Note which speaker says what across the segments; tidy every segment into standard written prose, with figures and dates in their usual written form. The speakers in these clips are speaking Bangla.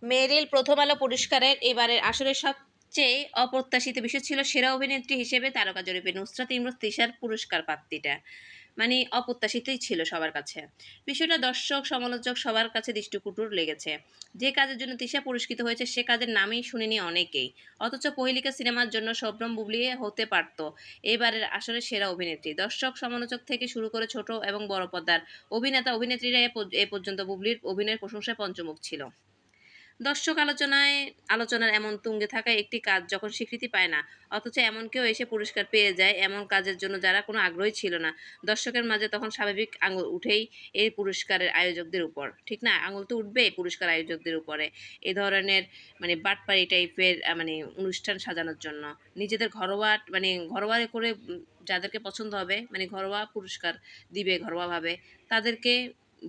Speaker 1: মেরিল প্রথম আলো পুরস্কারের এবারের আসরের সবচেয়ে অপ্রত্যাশিত বিষয় ছিল সেরা অভিনেত্রী হিসেবে তারকা জরিপে নুসরাত ইমরোজ তিশার পুরস্কার প্রাপ্তিটা। মানে অপ্রত্যাশিতই ছিল সবার কাছে। বিষয়টা দর্শক সমালোচক সবার কাছে দৃষ্টিকটুর লেগেছে। যে কাজের জন্য তিশা পুরস্কৃত হয়েছে সে কাজের নামই শুনেনি অনেকেই। অথচ পহেলিকা সিনেমার জন্য শবনম বুবলি হতে পারত এবারের আসরে সেরা অভিনেত্রী। দর্শক সমালোচক থেকে শুরু করে ছোট এবং বড় পর্দার অভিনেতা অভিনেত্রীরা এ পর্যন্ত বুবলির অভিনয়ের প্রশংসায় পঞ্চমুখ ছিল। দর্শক আলোচনার এমন তুঙ্গে থাকা একটি কাজ যখন স্বীকৃতি পায় না, অথচ এমন কেউ এসে পুরস্কার পেয়ে যায় এমন কাজের জন্য যারা কোনো আগ্রহী ছিল না, দর্শকের মাঝে তখন স্বাভাবিক আঙুল উঠেই এই পুরস্কারের আয়োজকদের উপর। ঠিক না? আঙুল তো উঠবেই এই পুরস্কার আয়োজকদের উপরে। এ ধরনের মানে বাটপাড়ি টাইপের মানে অনুষ্ঠান সাজানোর জন্য। নিজেদের ঘরোয়া করে যাদেরকে পছন্দ হবে মানে ঘরোয়া পুরস্কার দিবে ঘরোয়াভাবে, তাদেরকে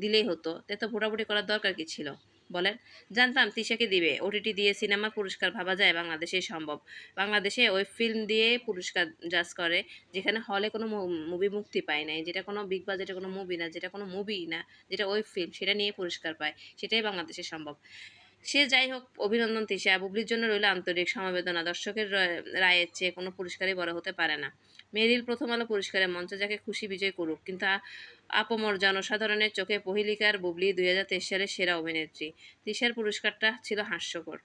Speaker 1: দিলেই হতো। এত ভোটাভুটি করার দরকার কি ছিল? বলেন? জানতাম তিশাকে দিবে। ওটিটি দিয়ে সিনেমা পুরস্কার ভাবা যায় বাংলাদেশেই সম্ভব। বাংলাদেশে ওয়েব ফিল্ম দিয়ে পুরস্কার জাজ করে, যেখানে হলে কোনো মুভি মুক্তি পায় নাই। যেটা কোনো বিগ বাজেটের কোনো মুভি না, যেটা কোনো মুভিই না, যেটা ওয়েব ফিল্ম সেটা নিয়ে পুরস্কার পায়। সেটাই বাংলাদেশে সম্ভব। সে যাই হোক, অভিনন্দন তিশা। বুবলির জন্য রইল আন্তরিক সমবেদনা। দর্শকের রায়ের চেয়ে কোনো পুরস্কারই বড় হতে পারে না। মেরিল প্রথম আলো পুরস্কারে মঞ্চ যাকে খুশি বিজয় করুক, কিন্তু আপামর জনসাধারণের চোখে পহেলিকার বুবলি ২০২৩ সালের সেরা অভিনেত্রী। তিশার পুরস্কারটা ছিল হাস্যকর।